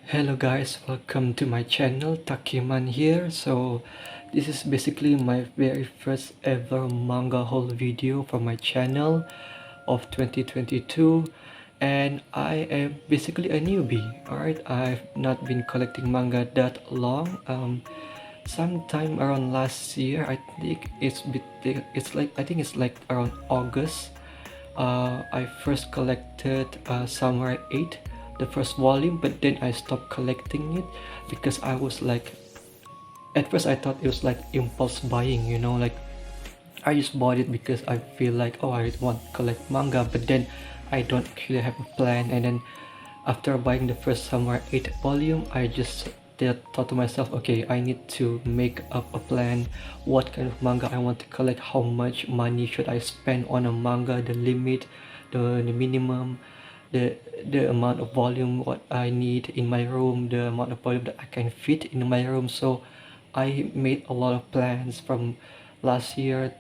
Hello guys, welcome to my channel. Takiman here. So this is basically my very first ever manga haul video for my channel of 2022, and I am basically a newbie. Alright, I've not been collecting manga that long. Sometime around last year, I think it's like around August. I first collected Samurai 8, the first volume, but then I stopped collecting it because I was like, at first I thought it was like impulse buying, like I just bought it because I feel like, oh, I want to collect manga, but then I don't actually have a plan. And then after buying the first Samurai 8 volume, I just thought to myself, okay, I need to make up a plan. What kind of manga I want to collect, how much money should I spend on a manga, the limit, the minimum, the amount of volume what I need in my room, the amount of volume that I can fit in my room. So I made a lot of plans from last year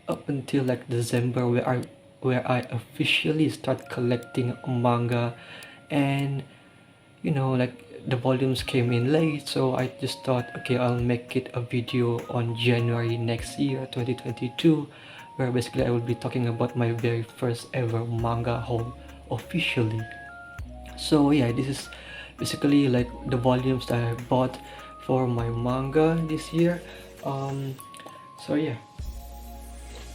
up until like December, where I officially start collecting manga. And like the volumes came in late, so I just thought, okay, I'll make it a video on January next year, 2022, where basically I will be talking about my very first ever manga haul officially. So yeah, this is basically like the volumes that I bought for my manga this year. So yeah,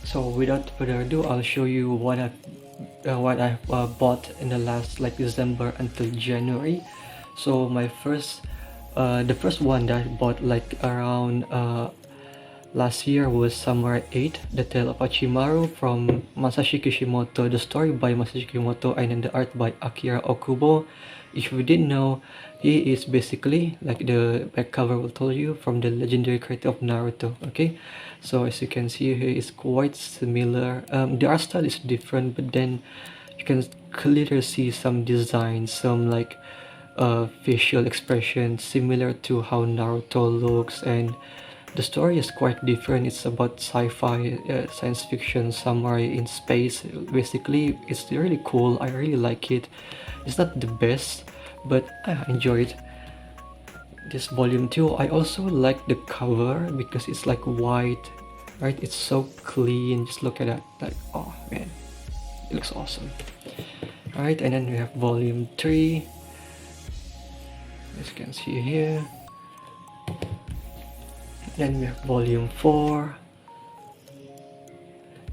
so without further ado, I'll show you what I bought in the last like December until January. So the first one that I bought like around last year was Samurai 8, The Tale of Hachimaru from Masashi Kishimoto. The story by Masashi Kishimoto and then the art by Akira Okubo. If you didn't know, he is basically like the back cover will tell you, from the legendary creator of Naruto. Okay, so as you can see, he is quite similar. The art style is different, but then you can clearly see some designs, some like facial expression similar to how Naruto looks, and the story is quite different. It's about sci-fi, science fiction, samurai in space. Basically, it's really cool. I really like it. It's not the best, but I enjoy it. This volume 2, I also like the cover because it's like white, right? It's so clean. Just look at that. Like, oh man, it looks awesome. Alright, and then we have volume 3. As you can see here. Then we have volume 4,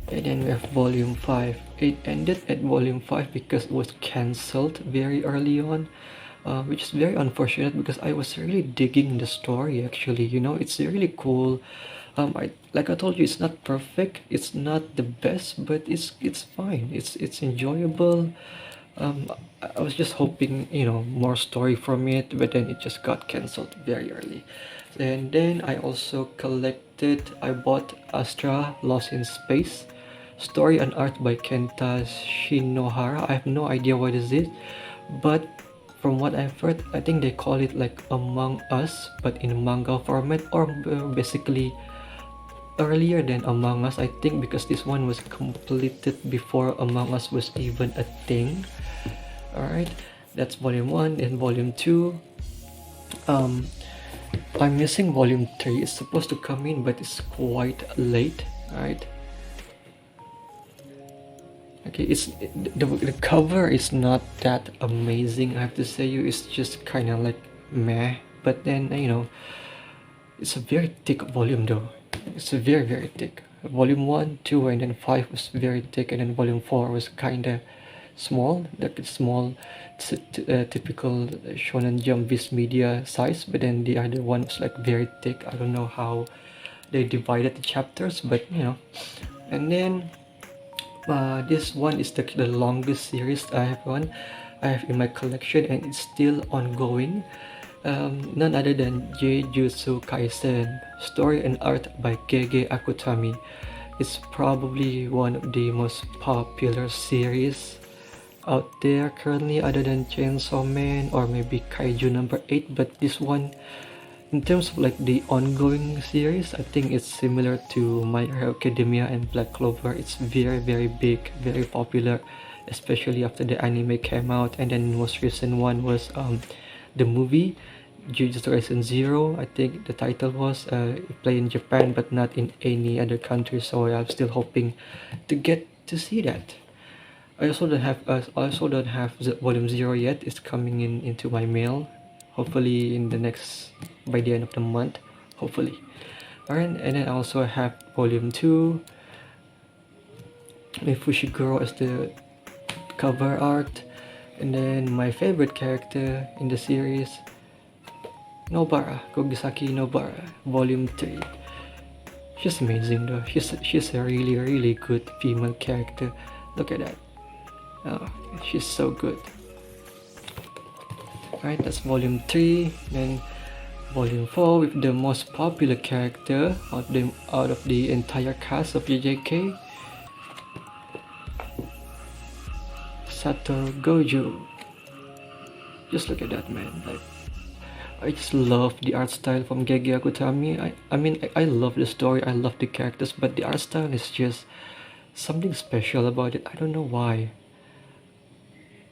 and then we have volume 5. It ended at volume 5 because it was cancelled very early on, which is very unfortunate because I was really digging the story. Actually, it's really cool. Like I told you, it's not perfect, it's not the best, but it's fine. It's enjoyable. I was just hoping, more story from it, but then it just got cancelled very early. And then I bought Astra Lost in Space, story and art by Kenta Shinohara. I have no idea what is it, but from what I've heard, I think they call it like Among Us, but in manga format, or basically earlier than Among Us, I think, because this one was completed before Among Us was even a thing. Alright, that's volume 1. And volume 2, I'm missing volume 3. It's supposed to come in, but it's quite late. Alright, okay, the cover is not that amazing, I have to say. It's just kind of like meh, but then it's a very thick volume though. It's very, very thick. Volume 1, 2, and then 5 was very thick, and then volume 4 was kind of small, like small, typical Shonen Jump Viz Media size, but then the other one was like very thick. I don't know how they divided the chapters, but and then this one is the longest series I have in my collection, and it's still ongoing. None other than Jujutsu Kaisen, story and art by Gege Akutami. It's probably one of the most popular series out there currently, other than Chainsaw Man or maybe Kaiju number 8. But this one, in terms of like the ongoing series, I think it's similar to My Hero Academia and Black Clover. It's very, very big, very popular, especially after the anime came out. And then most recent one was the movie Jujutsu Kaisen Zero, I think the title was, played in Japan but not in any other country, so I'm still hoping to get to see that. I also don't have the volume 0 yet. It's coming in into my mail, hopefully in the next, by the end of the month, hopefully. Alright, and then I also have volume 2 with Fushiguro as the cover art, and then my favorite character in the series, Nobara, Kogisaki Nobara, volume 3. She's amazing though. She's a really good female character. Look at that. Oh, she's so good. Alright, that's volume 3. Then volume 4 with the most popular character out of the entire cast of JJK, Satoru Gojo. Just look at that, man. Like, I just love the art style from Gege Akutami. I love the story, I love the characters, but the art style is just something special about it. I don't know why.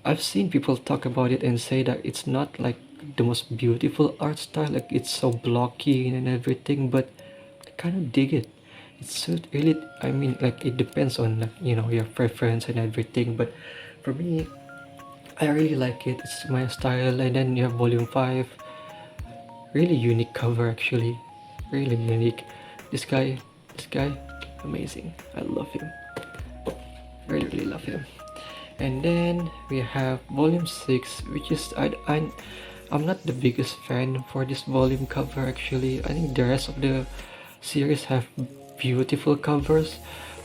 I've seen people talk about it and say that it's not like the most beautiful art style, like it's so blocky and everything, but I kind of dig it. It's so really, I mean, like it depends on, you know, your preference and everything, but for me, I really like it. It's my style. And then you have volume 5, really unique cover actually, really unique. This guy, amazing. I love him, really love him. And then we have volume 6, which is I'm not the biggest fan for this volume cover actually. I think the rest of the series have beautiful covers,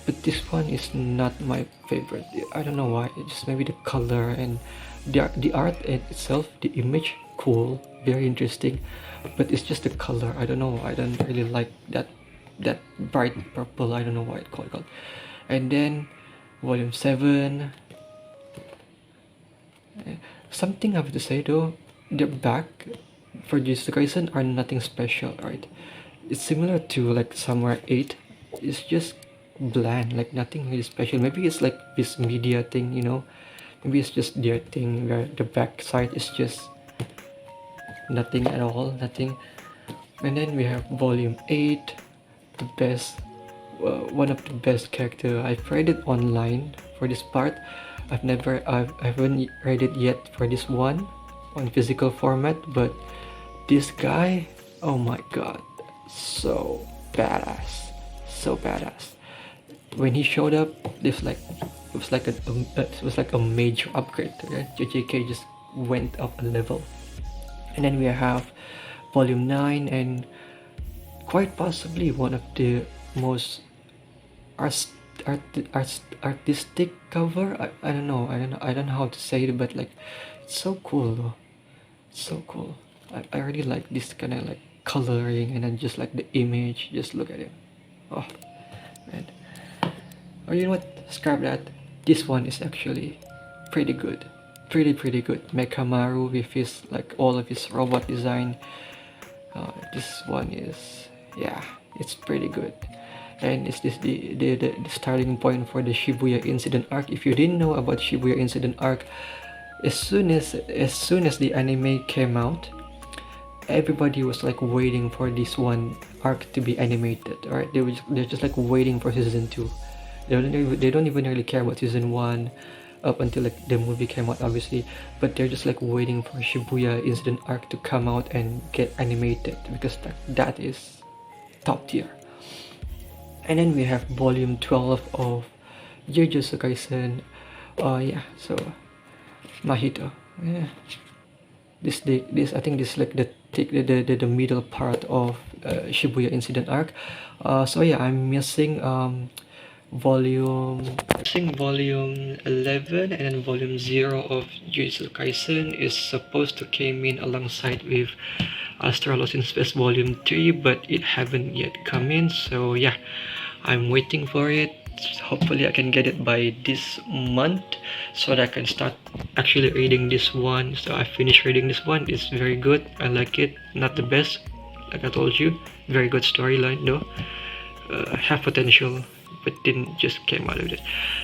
but this one is not my favorite. I don't know why. It's just maybe the color and the art itself, the image, cool, very interesting, but it's just the color. I don't know. I don't really like that bright purple. I don't know why it's called. And then volume 7. Something I have to say though, the back for Jujutsu Kaisen are nothing special, right? It's similar to like Samurai 8. It's just bland, like nothing really special. Maybe it's like this media thing, you know? Maybe it's just their thing where the back side is just nothing at all, nothing. And then we have volume 8, the best, one of the best character. I've read it online for this part. I haven't read it yet for this one on physical format, but this guy, oh my god, so badass, when he showed up, it was like a major upgrade, right? JJK just went up a level. And then we have volume 9, and quite possibly one of the most artistic cover. I don't know how to say it, but like it's so cool though, so cool. I really like this kind of like coloring, and then just like the image, just look at it. Oh man. Or you know what, scrap that, this one is actually pretty good, pretty good. Mekamaru with his like all of his robot design. This one is, yeah, it's pretty good. And is this the starting point for the Shibuya incident arc? If you didn't know about Shibuya incident arc, as soon as the anime came out, everybody was like waiting for this one arc to be animated. Right? They're just like waiting for season 2. They don't even really care about season 1 up until like the movie came out, obviously, but they're just like waiting for Shibuya incident arc to come out and get animated, because that is top tier. And then we have volume 12 of Jujutsu Kaisen. Yeah, so Mahito. Yeah. This I think this is like the middle part of Shibuya incident arc. So yeah, I'm missing volume 11, and then volume 0 of Jujutsu Kaisen is supposed to came in alongside with Astral Lost in Space volume 3, but it haven't yet come in. So yeah, I'm waiting for it. Hopefully I can get it by this month so that I can start actually reading this one. So I finished reading this one. It's very good. I like it. Not the best, like I told you. Very good storyline though. Have potential. but didn't just came out of it.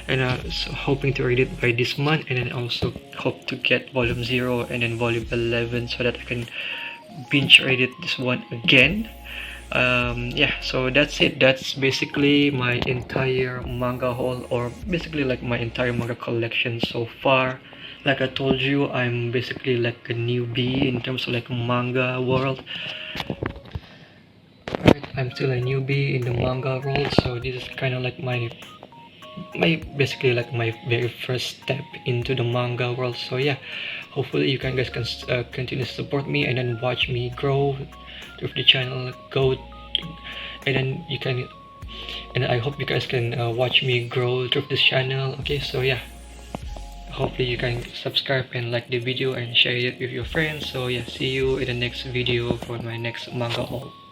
And so hoping to read it by this month, and then also hope to get volume 0 and then volume 11 so that I can binge read it this one again. Yeah, so that's it. That's basically my entire manga haul, or basically like my entire manga collection so far. Like I told you, I'm basically like a newbie in terms of like manga world. Right, I'm still a newbie in the manga world, so this is kind of like my basically like my very first step into the manga world. So yeah, hopefully you guys can continue to support me and then watch me grow through the channel, go, and then you can, and I hope you guys can watch me grow through this channel. Okay, so yeah, hopefully you can subscribe and like the video and share it with your friends. So yeah, see you in the next video for my next manga haul.